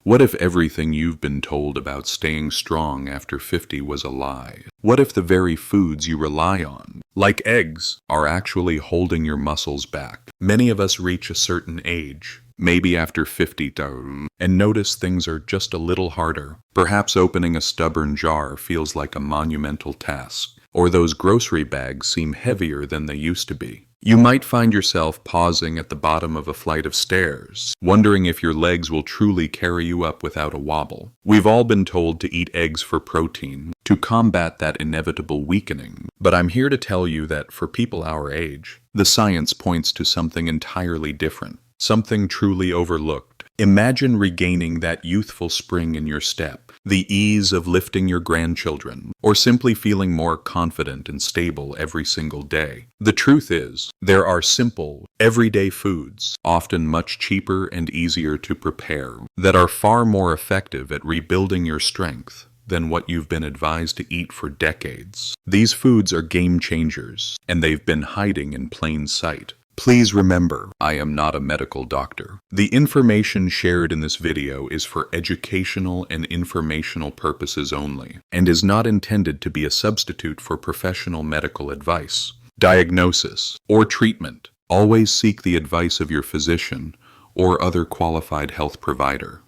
What if everything you've been told about staying strong after 50 was a lie? What if the very foods you rely on, like eggs, are actually holding your muscles back? Many of us reach a certain age, maybe after 50, and notice things are just a little harder. Perhaps opening a stubborn jar feels like a monumental task, or those grocery bags seem heavier than they used to be. You might find yourself pausing at the bottom of a flight of stairs, wondering if your legs will truly carry you up without a wobble. We've all been told to eat eggs for protein, to combat that inevitable weakening. But I'm here to tell you that for people our age, the science points to something entirely different, something truly overlooked. Imagine regaining that youthful spring in your step, the ease of lifting your grandchildren, or simply feeling more confident and stable every single day. The truth is, there are simple, everyday foods, often much cheaper and easier to prepare, that are far more effective at rebuilding your strength than what you've been advised to eat for decades. These foods are game changers, and they've been hiding in plain sight. Please remember, I am not a medical doctor. The information shared in this video is for educational and informational purposes only, and is not intended to be a substitute for professional medical advice, diagnosis, or treatment. Always seek the advice of your physician or other qualified health provider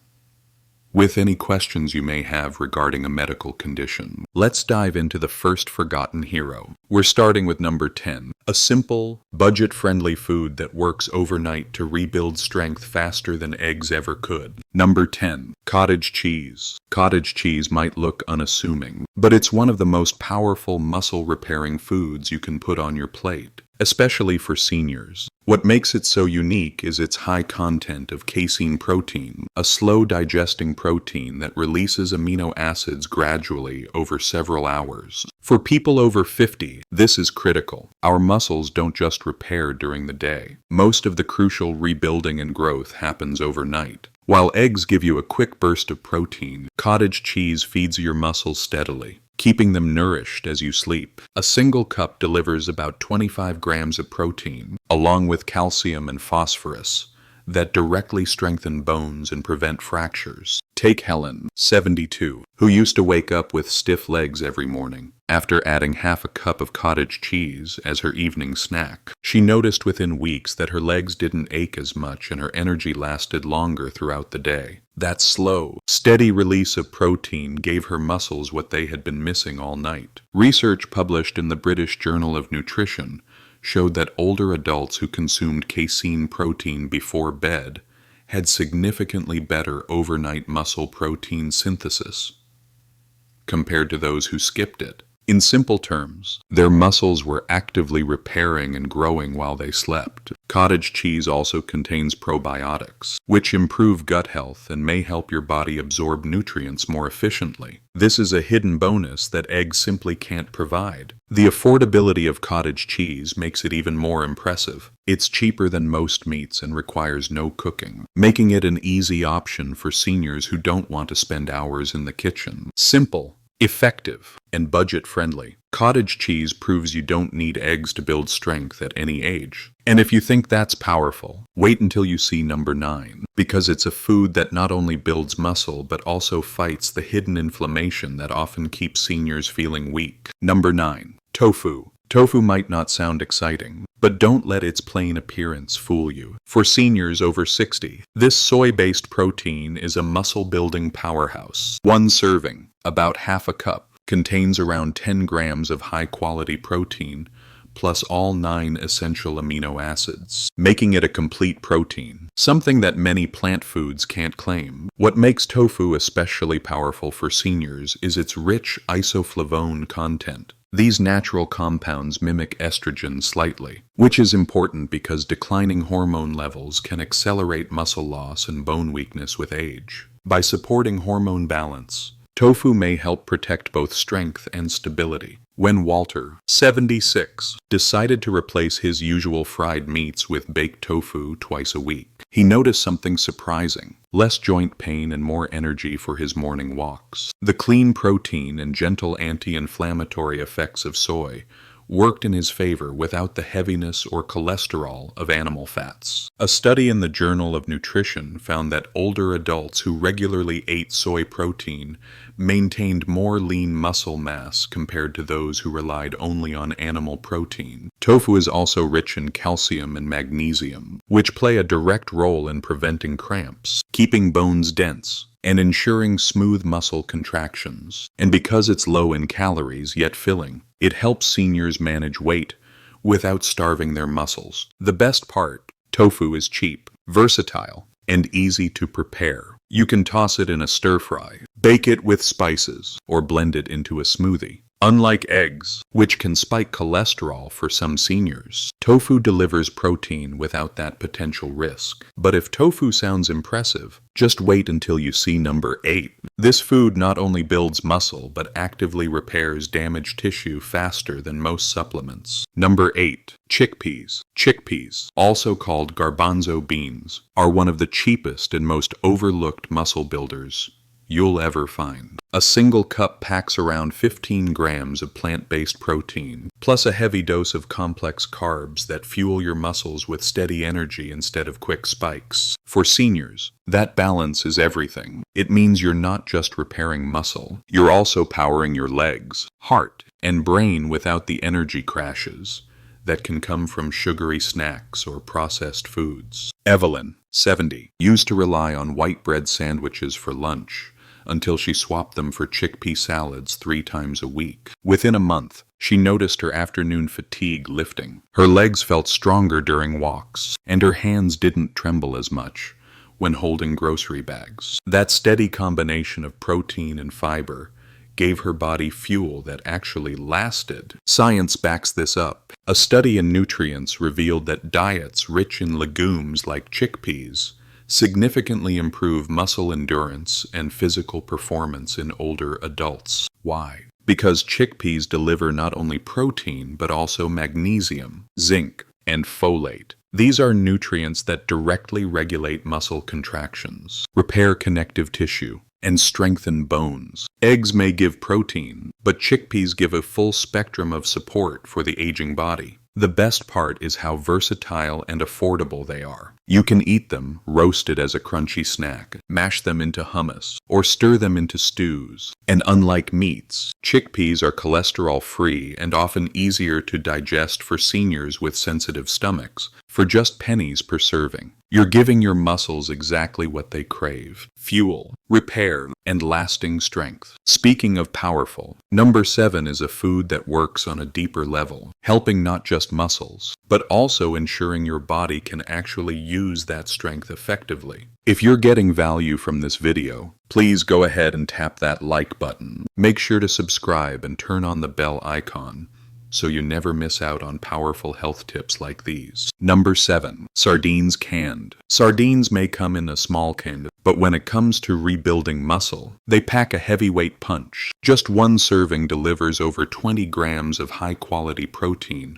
with any questions you may have regarding a medical condition. Let's dive into the first forgotten hero. We're starting with number 10, a simple, budget-friendly food that works overnight to rebuild strength faster than eggs ever could. Number 10, cottage cheese. Cottage cheese might look unassuming, but it's one of the most powerful muscle-repairing foods you can put on your plate, especially for seniors. What makes it so unique is its high content of casein protein, a slow-digesting protein that releases amino acids gradually over several hours. For people over 50, this is critical. Our muscles don't just repair during the day. Most of the crucial rebuilding and growth happens overnight. While eggs give you a quick burst of protein, cottage cheese feeds your muscles steadily, keeping them nourished as you sleep. A single cup delivers about 25 grams of protein, along with calcium and phosphorus, that directly strengthen bones and prevent fractures. Take Helen, 72, who used to wake up with stiff legs every morning. After adding half a cup of cottage cheese as her evening snack, she noticed within weeks that her legs didn't ache as much and her energy lasted longer throughout the day. That slow, steady release of protein gave her muscles what they had been missing all night. Research published in the British Journal of Nutrition showed that older adults who consumed casein protein before bed had significantly better overnight muscle protein synthesis compared to those who skipped it. In simple terms, their muscles were actively repairing and growing while they slept. Cottage cheese also contains probiotics, which improve gut health and may help your body absorb nutrients more efficiently. This is a hidden bonus that eggs simply can't provide. The affordability of cottage cheese makes it even more impressive. It's cheaper than most meats and requires no cooking, making it an easy option for seniors who don't want to spend hours in the kitchen. Simple, effective, and budget-friendly. Cottage cheese proves you don't need eggs to build strength at any age. And if you think that's powerful, wait until you see number 9, because it's a food that not only builds muscle but also fights the hidden inflammation that often keeps seniors feeling weak. Number 9, tofu. Tofu might not sound exciting, but don't let its plain appearance fool you. For seniors over 60, this soy-based protein is a muscle-building powerhouse. One serving, about half a cup, contains around 10 grams of high-quality protein, plus all 9 essential amino acids, making it a complete protein, something that many plant foods can't claim. What makes tofu especially powerful for seniors is its rich isoflavone content. These natural compounds mimic estrogen slightly, which is important because declining hormone levels can accelerate muscle loss and bone weakness with age. By supporting hormone balance, tofu may help protect both strength and stability. When Walter, 76, decided to replace his usual fried meats with baked tofu twice a week, he noticed something surprising: less joint pain and more energy for his morning walks. The clean protein and gentle anti-inflammatory effects of soy worked in his favor without the heaviness or cholesterol of animal fats. A study in the Journal of Nutrition found that older adults who regularly ate soy protein maintained more lean muscle mass compared to those who relied only on animal protein. Tofu is also rich in calcium and magnesium, which play a direct role in preventing cramps, keeping bones dense, and ensuring smooth muscle contractions. And because it's low in calories yet filling, it helps seniors manage weight without starving their muscles. The best part, tofu is cheap, versatile, and easy to prepare. You can toss it in a stir-fry, bake it with spices, or blend it into a smoothie. Unlike eggs, which can spike cholesterol for some seniors, tofu delivers protein without that potential risk. But if tofu sounds impressive, just wait until you see number 8. This food not only builds muscle, but actively repairs damaged tissue faster than most supplements. Number 8. Chickpeas. Chickpeas, also called garbanzo beans, are one of the cheapest and most overlooked muscle builders you'll ever find. A single cup packs around 15 grams of plant-based protein, plus a heavy dose of complex carbs that fuel your muscles with steady energy instead of quick spikes. For seniors, that balance is everything. It means you're not just repairing muscle, you're also powering your legs, heart, and brain without the energy crashes that can come from sugary snacks or processed foods. Evelyn, 70, used to rely on white bread sandwiches for lunch, until she swapped them for chickpea salads 3 times a week. Within a month, she noticed her afternoon fatigue lifting. Her legs felt stronger during walks, and her hands didn't tremble as much when holding grocery bags. That steady combination of protein and fiber gave her body fuel that actually lasted. Science backs this up. A study in Nutrients revealed that diets rich in legumes like chickpeas significantly improve muscle endurance and physical performance in older adults. Why? Because chickpeas deliver not only protein, but also magnesium, zinc, and folate. These are nutrients that directly regulate muscle contractions, repair connective tissue, and strengthen bones. Eggs may give protein, but chickpeas give a full spectrum of support for the aging body. The best part is how versatile and affordable they are. You can eat them roasted as a crunchy snack, mash them into hummus, or stir them into stews. And unlike meats, chickpeas are cholesterol-free and often easier to digest for seniors with sensitive stomachs, for just pennies per serving. You're giving your muscles exactly what they crave: fuel, repair, and lasting strength. Speaking of powerful, number 7 is a food that works on a deeper level, helping not just muscles, but also ensuring your body can actually use that strength effectively. If you're getting value from this video, please go ahead and tap that like button. Make sure to subscribe and turn on the bell icon so you never miss out on powerful health tips like these. Number 7. Sardines canned. Sardines may come in a small can, but when it comes to rebuilding muscle, they pack a heavyweight punch. Just one serving delivers over 20 grams of high-quality protein,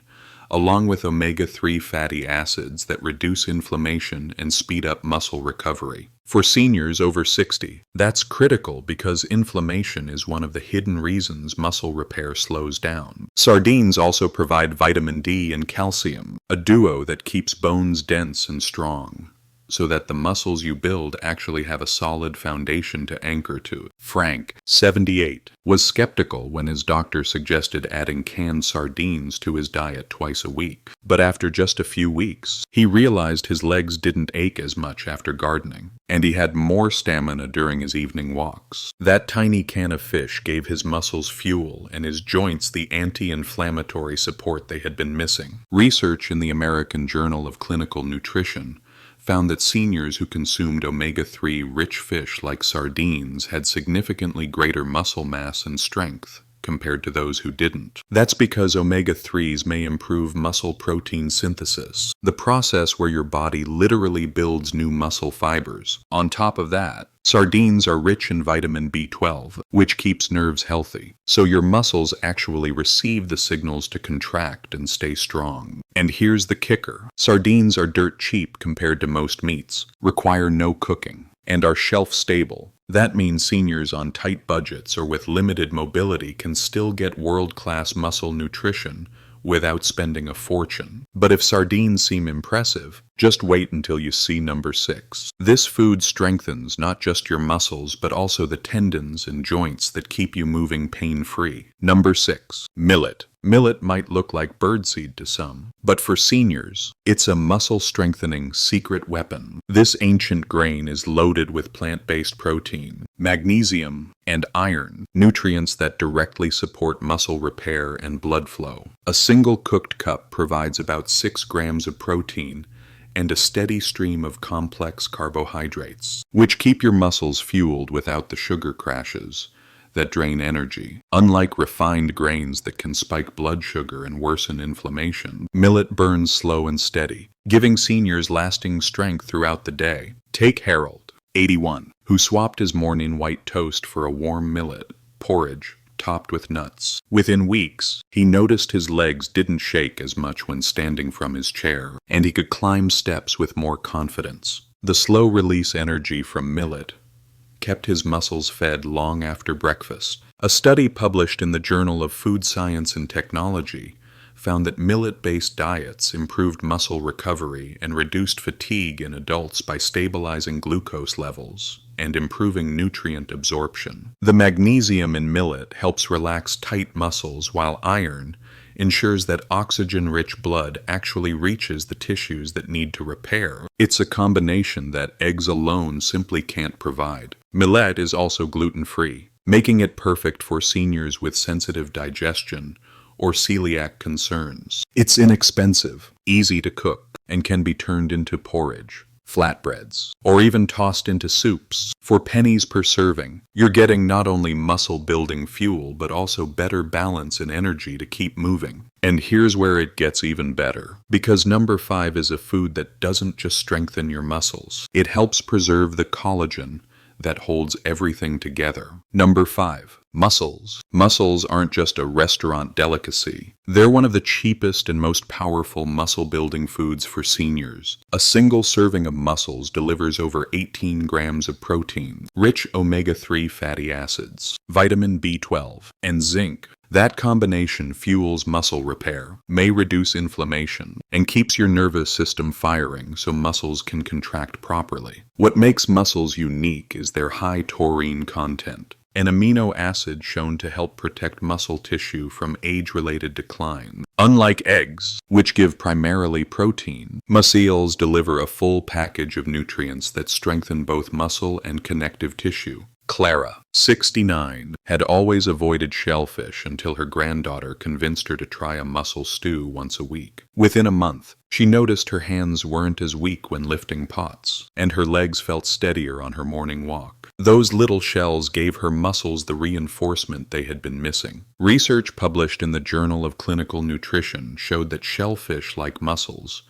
along with omega-3 fatty acids that reduce inflammation and speed up muscle recovery. For seniors over 60, that's critical because inflammation is one of the hidden reasons muscle repair slows down. Sardines also provide vitamin D and calcium, a duo that keeps bones dense and strong, so that the muscles you build actually have a solid foundation to anchor to. Frank, 78, was skeptical when his doctor suggested adding canned sardines to his diet twice a week. But after just a few weeks, he realized his legs didn't ache as much after gardening, and he had more stamina during his evening walks. That tiny can of fish gave his muscles fuel and his joints the anti-inflammatory support they had been missing. Research in the American Journal of Clinical Nutrition found that seniors who consumed omega-3 rich fish like sardines had significantly greater muscle mass and strength compared to those who didn't. That's because omega-3s may improve muscle protein synthesis, the process where your body literally builds new muscle fibers. On top of that, sardines are rich in vitamin B12, which keeps nerves healthy, so your muscles actually receive the signals to contract and stay strong. And here's the kicker: sardines are dirt cheap compared to most meats, require no cooking, and are shelf-stable. That means seniors on tight budgets or with limited mobility can still get world-class muscle nutrition without spending a fortune. But if sardines seem impressive, just wait until you see number 6. This food strengthens not just your muscles but also the tendons and joints that keep you moving pain-free. Number 6. Millet. Millet might look like birdseed to some, but for seniors, it's a muscle-strengthening secret weapon. This ancient grain is loaded with plant-based protein, magnesium, and iron, nutrients that directly support muscle repair and blood flow. A single cooked cup provides about 6 grams of protein and a steady stream of complex carbohydrates, which keep your muscles fueled without the sugar crashes that drain energy. Unlike refined grains that can spike blood sugar and worsen inflammation, millet burns slow and steady, giving seniors lasting strength throughout the day. Take Harold, 81, who swapped his morning white toast for a warm millet porridge topped with nuts. Within weeks, he noticed his legs didn't shake as much when standing from his chair, and he could climb steps with more confidence. The slow-release energy from millet kept his muscles fed long after breakfast. A study published in the Journal of Food Science and Technology found that millet-based diets improved muscle recovery and reduced fatigue in adults by stabilizing glucose levels and improving nutrient absorption. The magnesium in millet helps relax tight muscles, while iron ensures that oxygen-rich blood actually reaches the tissues that need to repair. It's a combination that eggs alone simply can't provide. Millet is also gluten-free, making it perfect for seniors with sensitive digestion or celiac concerns. It's inexpensive, easy to cook, and can be turned into porridge, flatbreads, or even tossed into soups. For pennies per serving, you're getting not only muscle-building fuel but also better balance and energy to keep moving. And here's where it gets even better, because number 5 is a food that doesn't just strengthen your muscles. It helps preserve the collagen that holds everything together. Number 5. Mussels. Mussels aren't just a restaurant delicacy. They're one of the cheapest and most powerful muscle-building foods for seniors. A single serving of mussels delivers over 18 grams of protein, rich omega-3 fatty acids, vitamin B12, and zinc. That combination fuels muscle repair, may reduce inflammation, and keeps your nervous system firing so muscles can contract properly. What makes mussels unique is their high taurine content, an amino acid shown to help protect muscle tissue from age-related decline. Unlike eggs, which give primarily protein, mussels deliver a full package of nutrients that strengthen both muscle and connective tissue. Clara, 69, had always avoided shellfish until her granddaughter convinced her to try a mussel stew once a week. Within a month, she noticed her hands weren't as weak when lifting pots, and her legs felt steadier on her morning walk. Those little shells gave her muscles the reinforcement they had been missing. Research published in the Journal of Clinical Nutrition showed that shellfish, like mussels,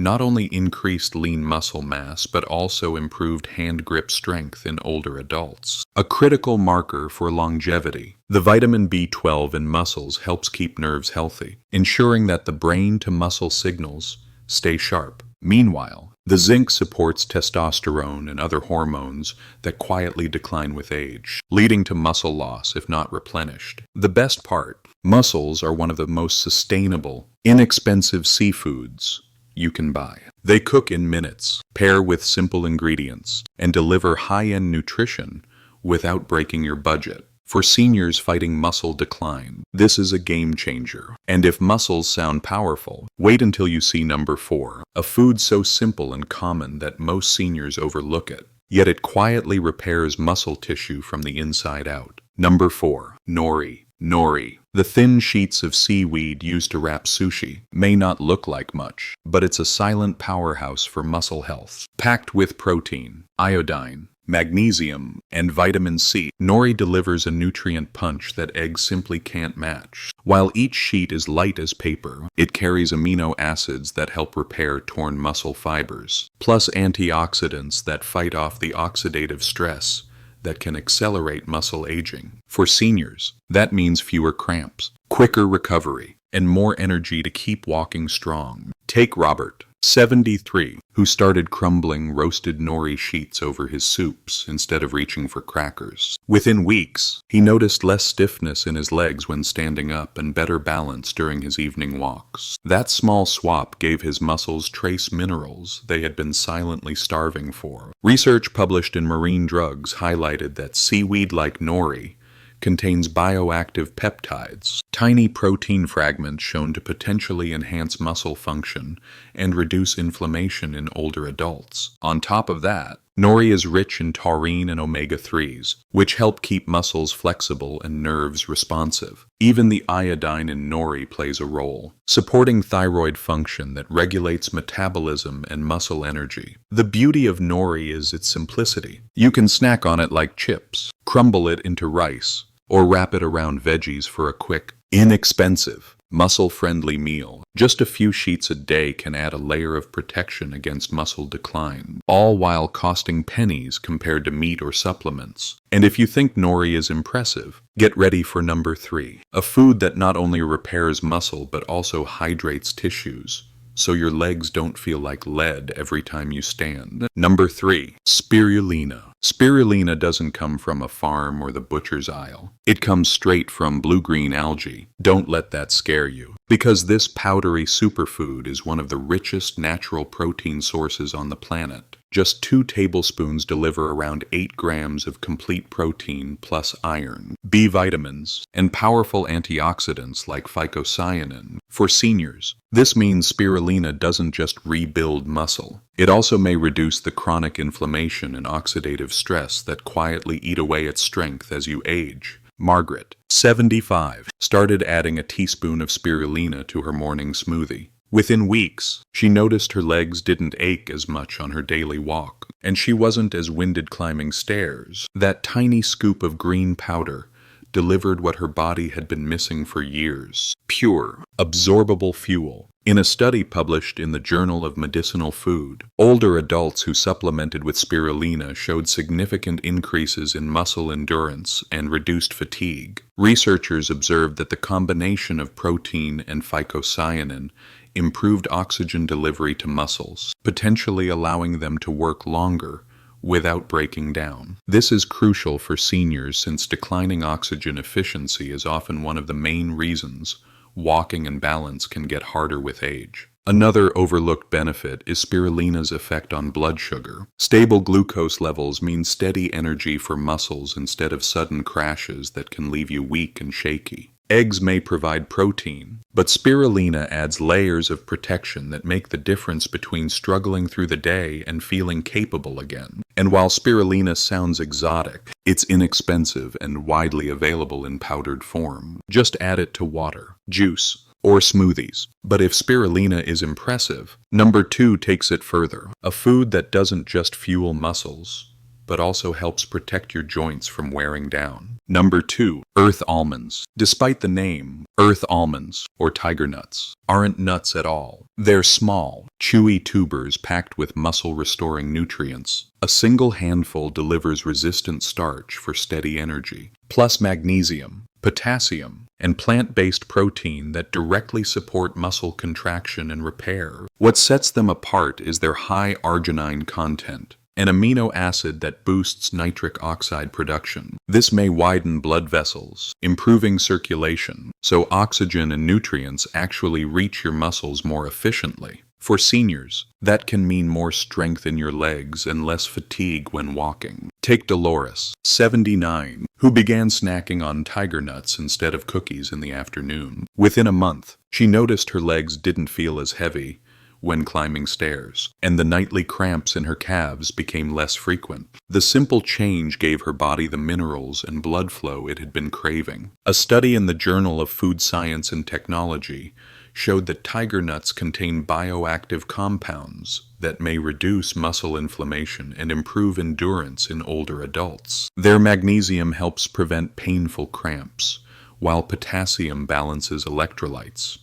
not only increased lean muscle mass but also improved hand grip strength in older adults, a critical marker for longevity. The vitamin B12 in mussels helps keep nerves healthy, ensuring that the brain-to-muscle signals stay sharp. Meanwhile, the zinc supports testosterone and other hormones that quietly decline with age, leading to muscle loss if not replenished. The best part, mussels are one of the most sustainable, inexpensive seafoods you can buy. They cook in minutes, pair with simple ingredients, and deliver high-end nutrition without breaking your budget. For seniors fighting muscle decline, this is a game changer. And if mussels sound powerful, wait until you see number 4, a food so simple and common that most seniors overlook it, yet it quietly repairs muscle tissue from the inside out. Number 4, nori. Nori. The thin sheets of seaweed used to wrap sushi may not look like much, but it's a silent powerhouse for muscle health. Packed with protein, iodine, magnesium, and vitamin C, nori delivers a nutrient punch that eggs simply can't match. While each sheet is light as paper, it carries amino acids that help repair torn muscle fibers, plus antioxidants that fight off the oxidative stress that can accelerate muscle aging. For seniors, that means fewer cramps, quicker recovery, and more energy to keep walking strong. Take Robert, 73, who started crumbling roasted nori sheets over his soups instead of reaching for crackers. Within weeks, he noticed less stiffness in his legs when standing up and better balance during his evening walks. That small swap gave his muscles trace minerals they had been silently starving for. Research published in Marine Drugs highlighted that seaweed-like nori contains bioactive peptides, tiny protein fragments shown to potentially enhance muscle function and reduce inflammation in older adults. On top of that, nori is rich in taurine and omega-3s, which help keep muscles flexible and nerves responsive. Even the iodine in nori plays a role, supporting thyroid function that regulates metabolism and muscle energy. The beauty of nori is its simplicity. You can snack on it like chips, crumble it into rice, or wrap it around veggies for a quick, inexpensive, muscle-friendly meal. Just a few sheets a day can add a layer of protection against muscle decline, all while costing pennies compared to meat or supplements. And if you think nori is impressive, get ready for number 3, a food that not only repairs muscle but also hydrates tissues, so your legs don't feel like lead every time you stand. Number 3, spirulina. Spirulina doesn't come from a farm or the butcher's aisle. It comes straight from blue-green algae. Don't let that scare you, because this powdery superfood is one of the richest natural protein sources on the planet. Just 2 tablespoons deliver around 8 grams of complete protein plus iron, B vitamins, and powerful antioxidants like phycocyanin. For seniors, this means spirulina doesn't just rebuild muscle. It also may reduce the chronic inflammation and oxidative stress that quietly eat away at strength as you age. Margaret, 75, started adding a teaspoon of spirulina to her morning smoothie. Within weeks, she noticed her legs didn't ache as much on her daily walk, and she wasn't as winded climbing stairs. That tiny scoop of green powder delivered what her body had been missing for years: pure, absorbable fuel. In a study published in the Journal of Medicinal Food, older adults who supplemented with spirulina showed significant increases in muscle endurance and reduced fatigue. Researchers observed that the combination of protein and phycocyanin improved oxygen delivery to muscles, potentially allowing them to work longer without breaking down. This is crucial for seniors since declining oxygen efficiency is often one of the main reasons walking and balance can get harder with age. Another overlooked benefit is spirulina's effect on blood sugar. Stable glucose levels mean steady energy for muscles instead of sudden crashes that can leave you weak and shaky. Eggs may provide protein, but spirulina adds layers of protection that make the difference between struggling through the day and feeling capable again. And while spirulina sounds exotic, it's inexpensive and widely available in powdered form. Just add it to water, juice, or smoothies. But if spirulina is impressive, number 2 takes it further. A food that doesn't just fuel muscles, but also helps protect your joints from wearing down. Number 2, earth almonds. Despite the name, earth almonds, or tiger nuts, aren't nuts at all. They're small, chewy tubers packed with muscle-restoring nutrients. A single handful delivers resistant starch for steady energy, plus magnesium, potassium, and plant-based protein that directly support muscle contraction and repair. What sets them apart is their high arginine content, an amino acid that boosts nitric oxide production. This may widen blood vessels, improving circulation, so oxygen and nutrients actually reach your muscles more efficiently. For seniors, that can mean more strength in your legs and less fatigue when walking. Take Dolores, 79, who began snacking on tiger nuts instead of cookies in the afternoon. Within a month, she noticed her legs didn't feel as heavy when climbing stairs, and the nightly cramps in her calves became less frequent. The simple change gave her body the minerals and blood flow it had been craving. A study in the Journal of Food Science and Technology showed that tiger nuts contain bioactive compounds that may reduce muscle inflammation and improve endurance in older adults. Their magnesium helps prevent painful cramps, while potassium balances electrolytes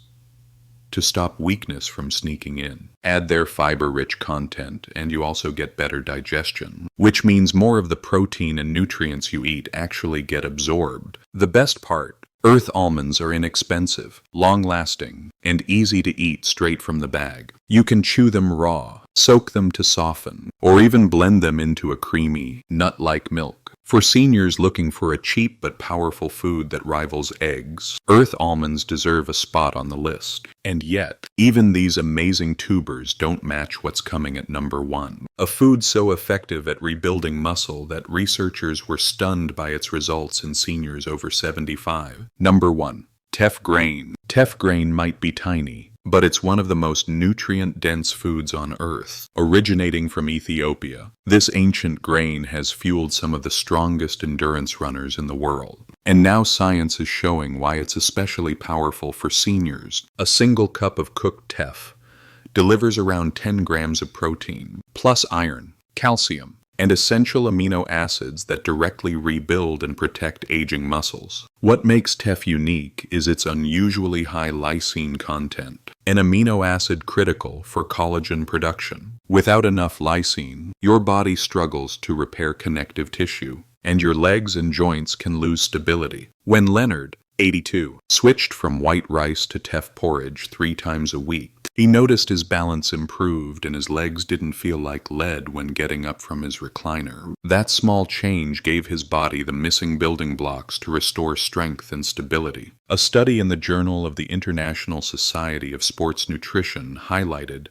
to stop weakness from sneaking in. Add their fiber-rich content, and you also get better digestion, which means more of the protein and nutrients you eat actually get absorbed. The best part, Earth almonds are inexpensive, long-lasting, and easy to eat straight from the bag. You can chew them raw, soak them to soften, or even blend them into a creamy, nut-like milk. For seniors looking for a cheap but powerful food that rivals eggs, Earth almonds deserve a spot on the list. And yet, even these amazing tubers don't match what's coming at number 1. A food so effective at rebuilding muscle that researchers were stunned by its results in seniors over 75. Number 1. Teff grain. Teff grain might be tiny, but it's one of the most nutrient-dense foods on Earth. Originating from Ethiopia, this ancient grain has fueled some of the strongest endurance runners in the world. And now science is showing why it's especially powerful for seniors. A single cup of cooked teff delivers around 10 grams of protein, plus iron, calcium, and essential amino acids that directly rebuild and protect aging muscles. What makes teff unique is its unusually high lysine content, an amino acid critical for collagen production. Without enough lysine, your body struggles to repair connective tissue, and your legs and joints can lose stability. When Leonard, 82, switched from white rice to teff porridge 3 times a week, he noticed his balance improved and his legs didn't feel like lead when getting up from his recliner. That small change gave his body the missing building blocks to restore strength and stability. A study in the Journal of the International Society of Sports Nutrition highlighted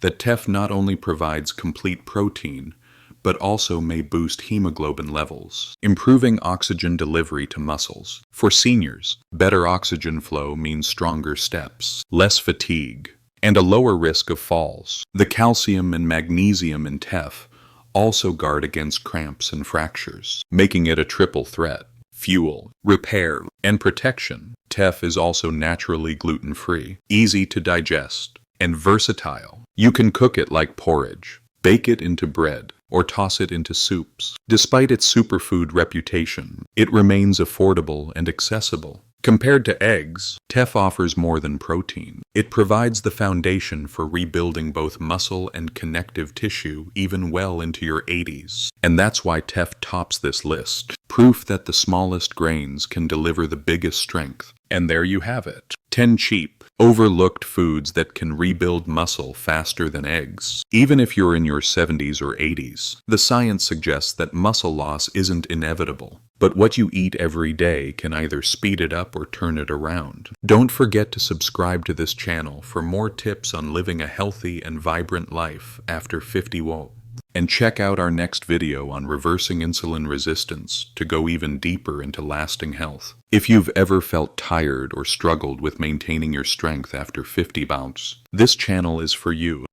that teff not only provides complete protein, but also may boost hemoglobin levels, improving oxygen delivery to muscles. For seniors, better oxygen flow means stronger steps, less fatigue, and a lower risk of falls. The calcium and magnesium in teff also guard against cramps and fractures, making it a triple threat: fuel, repair, and protection. Teff is also naturally gluten-free, easy to digest, and versatile. You can cook it like porridge, bake it into bread, or toss it into soups. Despite its superfood reputation, it remains affordable and accessible. Compared to eggs, teff offers more than protein. It provides the foundation for rebuilding both muscle and connective tissue even well into your 80s. And that's why teff tops this list. Proof that the smallest grains can deliver the biggest strength. And there you have it. 10 cheap, overlooked foods that can rebuild muscle faster than eggs. Even if you're in your 70s or 80s, the science suggests that muscle loss isn't inevitable. But what you eat every day can either speed it up or turn it around. Don't forget to subscribe to this channel for more tips on living a healthy and vibrant life after 50. And check out our next video on reversing insulin resistance to go even deeper into lasting health. If you've ever felt tired or struggled with maintaining your strength after 50 bouts, this channel is for you.